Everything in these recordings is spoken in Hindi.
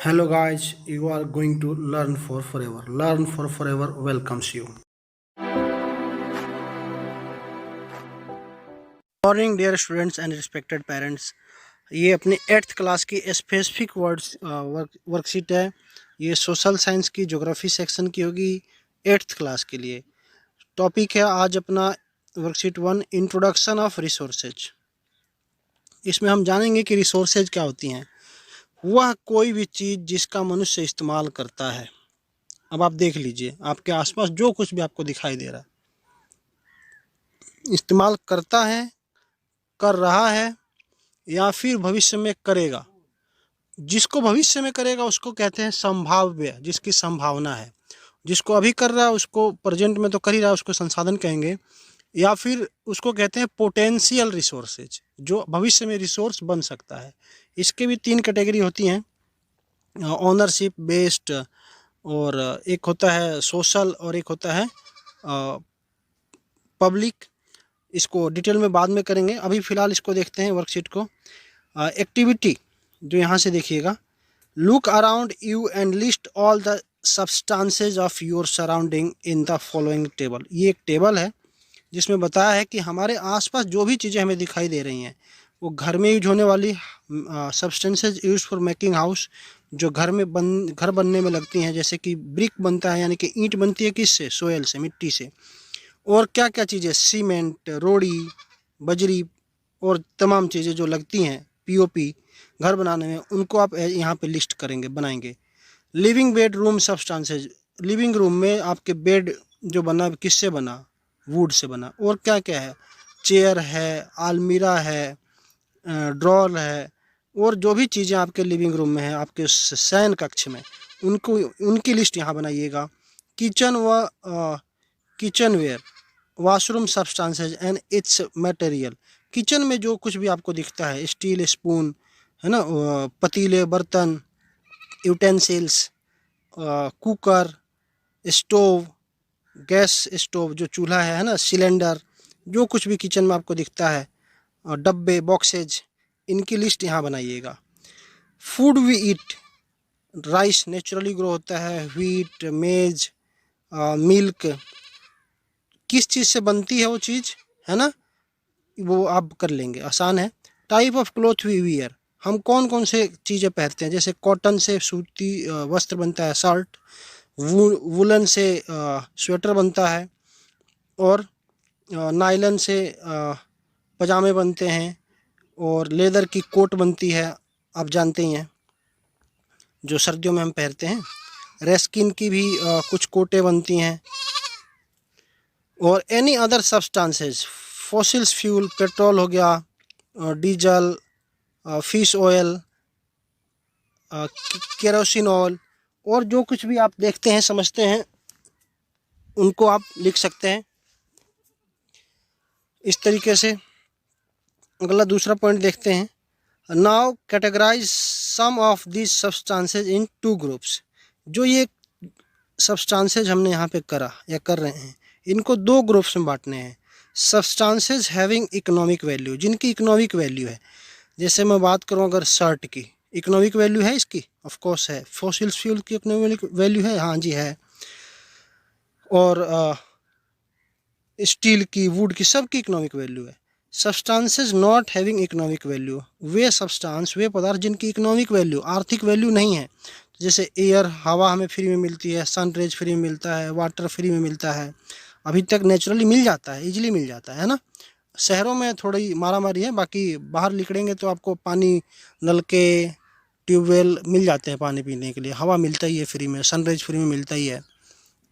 Hello guys, you are going to learn for forever. Learn for forever welcomes you. Morning dear students and respected parents. ये अपनी 8th क्लास की स्पेसिफिक वर्ड्स वर्कशीट है। ये सोशल साइंस की ज्योग्राफी सेक्शन की होगी 8th क्लास के लिए। टॉपिक है आज अपना वर्कशीट 1 इंट्रोडक्शन ऑफ रिसोर्सेज। इसमें हम जानेंगे कि रिसोर्सेज क्या होती हैं। वह कोई भी चीज़ जिसका मनुष्य इस्तेमाल करता है। अब आप देख लीजिए आपके आसपास जो कुछ भी आपको दिखाई दे रहा है, इस्तेमाल करता है, कर रहा है या फिर भविष्य में करेगा। जिसको भविष्य में करेगा उसको कहते हैं संभाव्य, जिसकी संभावना है। जिसको अभी कर रहा है उसको प्रेजेंट में तो कर ही रहा है, उसको संसाधन कहेंगे। या फिर उसको कहते हैं पोटेंशियल रिसोर्सेज, जो भविष्य में रिसोर्स बन सकता है। इसके भी 3 कैटेगरी होती हैं, ओनरशिप बेस्ड, और एक होता है सोशल, और एक होता है पब्लिक। इसको डिटेल में बाद में करेंगे, अभी फ़िलहाल इसको देखते हैं वर्कशीट को। एक्टिविटी जो यहाँ से देखिएगा, look around you and list all the substances of your surrounding in the following table. ये एक टेबल है जिसमें बताया है कि हमारे आसपास जो भी चीज़ें हमें दिखाई दे रही हैं वो घर में यूज होने वाली substances use for making house, जो घर में घर बनने में लगती हैं। जैसे कि ब्रिक बनता है, यानी कि ईंट बनती है किससे, सोयल से, मिट्टी से। और क्या क्या चीज़ें, सीमेंट, रोड़ी, बजरी और तमाम चीज़ें जो लगती हैं पीओपी घर बनाने में, उनको आप यहाँ पे लिस्ट करेंगे, बनाएंगे। Living bedroom substances, living room में आपके बेड जो बना किससे बना, वुड से बना। और क्या क्या है, चेयर है, आलमीरा है, ड्रॉर है, और जो भी चीज़ें आपके लिविंग रूम में है, आपके शयन कक्ष में, उनको उनकी लिस्ट यहाँ बनाइएगा। किचन व kitchenware, washroom substances and its material. Kitchen में जो कुछ भी आपको दिखता है, स्टील स्पून है ना, पतीले बर्तन, utensils, cooker, stove, gas stove जो चूल्हा है ना, सिलेंडर, जो कुछ भी किचन में आपको दिखता है, डब्बे, बॉक्सेज, इनकी लिस्ट यहाँ बनाइएगा। Food we eat, rice naturally grow होता है, व्हीट, मेज, मिल्क, किस चीज़ से बनती है वो चीज़, है ना, वो आप कर लेंगे, आसान है। Type of cloth we wear, हम कौन कौन से चीज़ें पहनते हैं। जैसे कॉटन से सूती वस्त्र बनता है, शर्ट, वुलन से स्वेटर बनता है, और नायलन से पजामे बनते हैं, और लेदर की कोट बनती है, आप जानते ही हैं, जो सर्दियों में हम पहनते हैं। रेस्किन की भी कुछ कोटें बनती हैं। और any other substances, fossils fuel, petrol हो गया, diesel, fish oil, kerosene oil, और जो कुछ भी आप देखते हैं समझते हैं उनको आप लिख सकते हैं इस तरीके से। अगला दूसरा पॉइंट देखते हैं। Now categorise some of this substances in 2 groups. जो ये सब्सटेंसेज हमने यहाँ पे करा या कर रहे हैं, इनको 2 ग्रुप्स में बांटने हैं। सब्सटेंसेज हैविंग इकोनॉमिक वैल्यू, जिनकी इकोनॉमिक वैल्यू है। जैसे मैं बात करूँ अगर शर्ट की, इकोनॉमिक वैल्यू है इसकी, ऑफ कोर्स है। फॉसिल्स फ्यूल की इकोनॉमिक वैल्यू है, हाँ जी है। और स्टील की, वुड की, सबकी इकोनॉमिक वैल्यू है। Substances not having economic value, वे सब्सटेंस, वे पदार्थ जिनकी इकोनॉमिक वैल्यू, आर्थिक वैल्यू नहीं है। जैसे एयर, हवा हमें फ्री में मिलती है, सन रेज फ्री में मिलता है, वाटर फ्री में मिलता है, अभी तक नेचुरली मिल जाता है, इजीली मिल जाता है ना। शहरों में थोड़ी मारा मारी है, बाकी बाहर निकलेंगे तो आपको पानी, नलके, ट्यूबवेल मिल जाते हैं पानी पीने के लिए। हवा मिलता ही है फ्री में, सनराइज फ्री में मिलता ही है,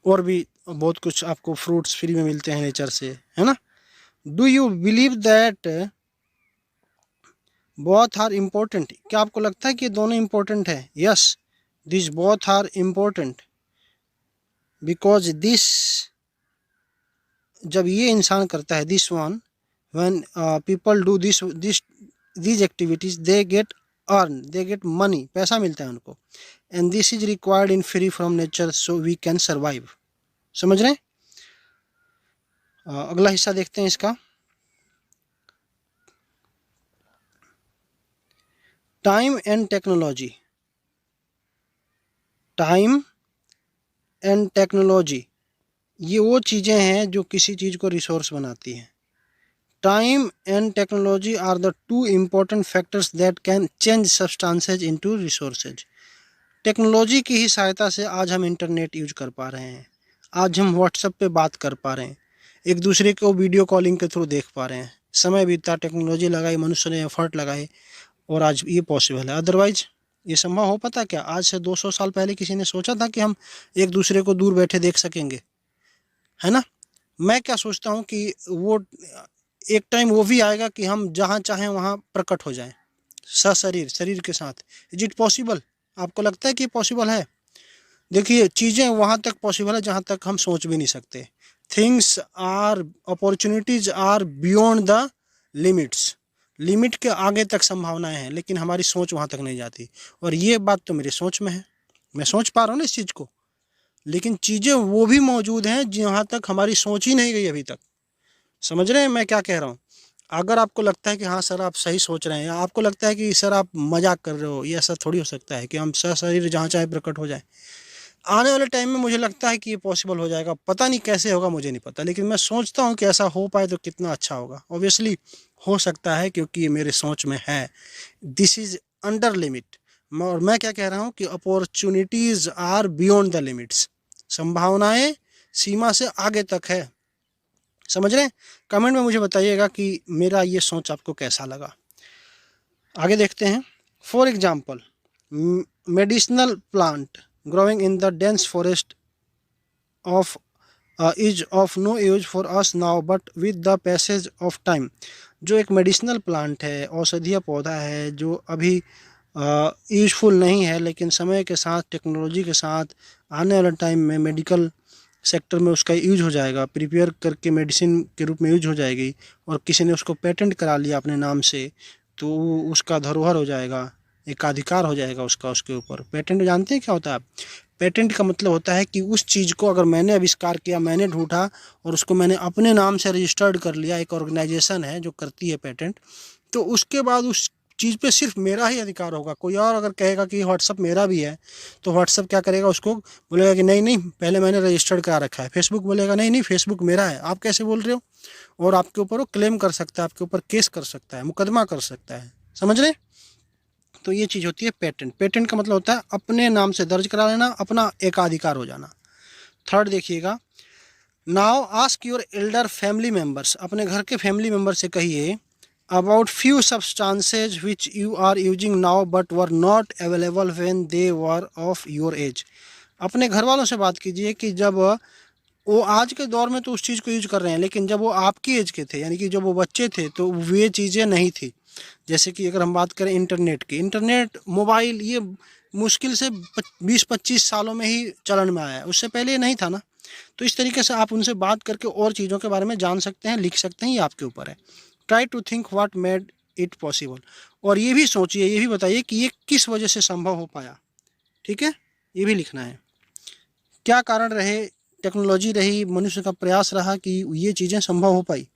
और भी बहुत कुछ आपको फ्रूट्स फ्री में मिलते हैं नेचर से, है ना। Do you believe that both are important, क्या आपको लगता है कि ये दोनों इम्पोर्टेंट है? Yes, this both are important because this, जब ये इंसान करता है, this one, when people do this activities, they get earn, they get money, पैसा मिलता है उनको। And this is required in free from nature so we can survive. समझ रहे हैं? अगला हिस्सा देखते हैं इसका। Time and technology, time and technology, ये वो चीज़ें हैं जो किसी चीज़ को रिसोर्स बनाती हैं। Time and technology are the two important factors that can change substances into resources. Technology की ही सहायता से आज हम इंटरनेट यूज कर पा रहे हैं, आज हम व्हाट्सएप पे बात कर पा रहे हैं, एक दूसरे को वीडियो कॉलिंग के थ्रू देख पा रहे हैं। समय बीता, टेक्नोलॉजी लगाई, मनुष्य ने एफर्ट लगाए और आज ये पॉसिबल है। अदरवाइज ये संभव हो पाता क्या? आज से 200 साल पहले किसी ने सोचा था कि हम एक दूसरे को दूर बैठे देख सकेंगे? है ना। मैं क्या सोचता हूँ कि वो एक टाइम वो भी आएगा कि हम जहाँ चाहें वहाँ प्रकट हो जाएं, सशरीर, शरीर के साथ। Is it possible? आपको लगता है कि पॉसिबल है? देखिए, चीज़ें वहाँ तक पॉसिबल है जहाँ तक हम सोच भी नहीं सकते। Things are, opportunities are beyond the limits. Limit के आगे तक संभावनाएं हैं, लेकिन हमारी सोच वहाँ तक नहीं जाती। और ये बात तो मेरी सोच में है, मैं सोच पा रहा हूँ ना इस चीज़ को। लेकिन चीज़ें वो भी मौजूद हैं जहाँ तक हमारी सोच ही नहीं गई अभी तक। समझ रहे हैं मैं क्या कह रहा हूँ? अगर आपको लगता है कि हाँ सर आप सही सोच रहे हैं, या आपको लगता है कि सर आप मजाक कर रहे हो, ये ऐसा थोड़ी हो सकता है कि हम सशरीर जहाँ चाहे प्रकट हो जाए। आने वाले टाइम में मुझे लगता है कि ये पॉसिबल हो जाएगा। पता नहीं कैसे होगा, मुझे नहीं पता, लेकिन मैं सोचता हूँ कि ऐसा हो पाए तो कितना अच्छा होगा। ऑब्वियसली हो सकता है, क्योंकि ये मेरे सोच में है। This is under limit. और मैं क्या कह रहा हूँ कि opportunities are beyond the limits. संभावनाएं सीमा से आगे तक है। समझ रहे हैं? कमेंट में मुझे बताइएगा कि मेरा ये सोच आपको कैसा लगा। आगे देखते हैं। For example, medicinal plant growing in the dense forest of is of no use for us now, but with the passage of time। जो एक मेडिसिनल प्लांट है, औषधीय पौधा है, जो अभी यूजफुल नहीं है, लेकिन समय के साथ, टेक्नोलॉजी के साथ, आने वाले टाइम में मेडिकल सेक्टर में उसका यूज हो जाएगा, प्रिपेयर करके मेडिसिन के रूप में यूज हो जाएगी, और किसी ने उसको पेटेंट करा लिया अपने नाम से, तो उसका धरोहर हो जाएगा, एकाधिकार हो जाएगा उसका, उसके ऊपर। पेटेंट जानते हैं क्या होता है आप? पेटेंट का मतलब होता है कि उस चीज़ को अगर मैंने आविष्कार किया, मैंने ढूंढा और उसको मैंने अपने नाम से रजिस्टर्ड कर लिया, एक ऑर्गेनाइजेशन है जो करती है पेटेंट, तो उसके बाद उस चीज़ पे सिर्फ मेरा ही अधिकार होगा। कोई और अगर कहेगा कि व्हाट्सअप मेरा भी है, तो व्हाट्सअप क्या करेगा? उसको बोलेगा कि नहीं नहीं, पहले मैंने रजिस्टर्ड करा रखा है। फेसबुक बोलेगा नहीं नहीं, फेसबुक मेरा है, आप कैसे बोल रहे हो? और आपके ऊपर वो क्लेम कर सकता है, आपके ऊपर केस कर सकता है, मुकदमा कर सकता है। समझ रहे? तो ये चीज़ होती है पेटेंट। पेटेंट का मतलब होता है अपने नाम से दर्ज करा लेना, अपना एकाधिकार हो जाना। थर्ड देखिएगा, now ask your elder family members. अपने घर के फैमिली मेम्बर से कहिए, about few substances which you are using now but were not available when they were of your age. अपने घर वालों से बात कीजिए कि जब वो आज के दौर में तो उस चीज़ को यूज कर रहे हैं, लेकिन जब वो आपकी एज के थे, यानी कि जब वो बच्चे थे, तो वे चीज़ें नहीं थी। जैसे कि अगर हम बात करें इंटरनेट की, इंटरनेट, मोबाइल, ये मुश्किल से 20-25 सालों में ही चलन में आया है, उससे पहले ये नहीं था ना। तो इस तरीके से आप उनसे बात करके और चीज़ों के बारे में जान सकते हैं, लिख सकते हैं, ये आपके ऊपर है। Try to think what made it possible. और ये भी सोचिए, ये भी बताइए कि ये किस वजह से संभव हो पाया। ठीक है, ये भी लिखना है। क्या कारण रहे, टेक्नोलॉजी रही, मनुष्य का प्रयास रहा कि ये चीज़ें संभव हो पाई,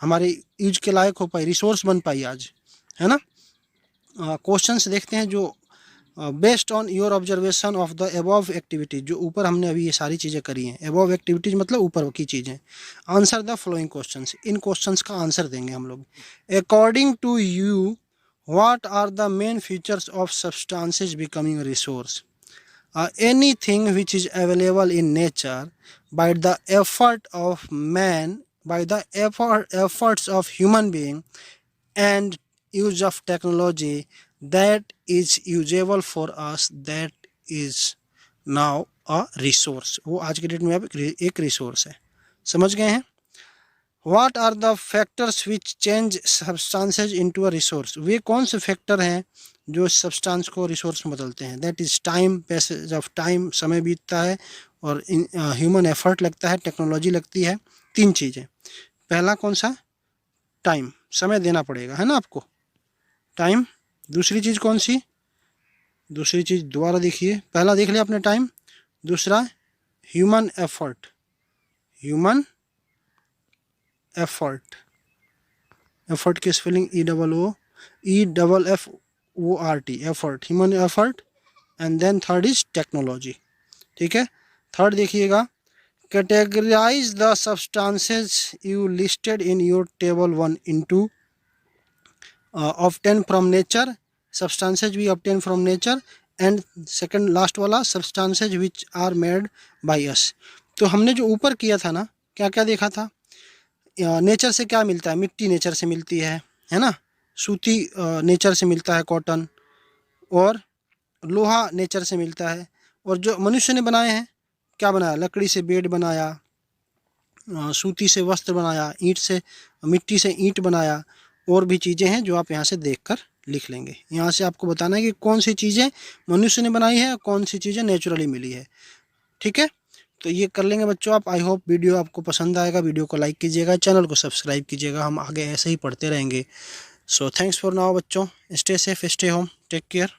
हमारे यूज के लायक हो पाई, रिसोर्स बन पाई आज, है ना। क्वेश्चंस देखते हैं जो based on your observation of the above activities. जो ऊपर हमने अभी ये सारी चीज़ें करी हैं, अबव एक्टिविटीज मतलब ऊपर की चीज़ें। Answer the following questions. इन क्वेश्चंस का आंसर देंगे हम लोग। According to you what are the main features of substances becoming resource? Anything which is available in nature by the effort of man, by the efforts of human being and use of technology that is usable for us, that is now a resource। वो आज के डेट में एक रिसोर्स है। समझ गए हैं? What are the factors which change substances into a resource? वे कौन से फैक्टर हैं जो सब्सटेंस को रिसोर्स में बदलते हैं? That is time, passage of time, समय बीतता है, और ह्यूमन एफर्ट लगता है, टेक्नोलॉजी लगती है। तीन चीज़ें। पहला कौन सा? टाइम, समय देना पड़ेगा, है ना आपको, टाइम। दूसरी चीज़ कौन सी? दूसरी चीज़ दोबारा देखिए, पहला देख लिया आपने टाइम, दूसरा human effort, human effort, effort की spelling E-double-O, E-double-F-O-R-T, effort, human effort. And then third is technology. ठीक है, थर्ड देखिएगा, categorize the substances you listed in your table 1 into obtain from nature, substances we obtain from nature, and second last वाला substances which are made by us. तो हमने जो ऊपर किया था ना, क्या क्या देखा था, नेचर से क्या मिलता है, मिट्टी नेचर से मिलती है ना, सूती नेचर से मिलता है कॉटन, और लोहा नेचर से मिलता है, और जो मनुष्य ने बनाए हैं, क्या बनाया, लकड़ी से बेड बनाया, सूती से वस्त्र बनाया, ईंट से, मिट्टी से ईंट बनाया, और भी चीज़ें हैं जो आप यहाँ से देखकर लिख लेंगे। यहाँ से आपको बताना है कि कौन सी चीज़ें मनुष्य ने बनाई है और कौन सी चीज़ें नेचुरली मिली है। ठीक है, तो ये कर लेंगे बच्चों आप। आई होप वीडियो आपको पसंद आएगा। वीडियो को लाइक कीजिएगा, चैनल को सब्सक्राइब कीजिएगा, हम आगे ऐसे ही पढ़ते रहेंगे। सो थैंक्स फॉर नाउ बच्चों, stay safe, stay home, take care.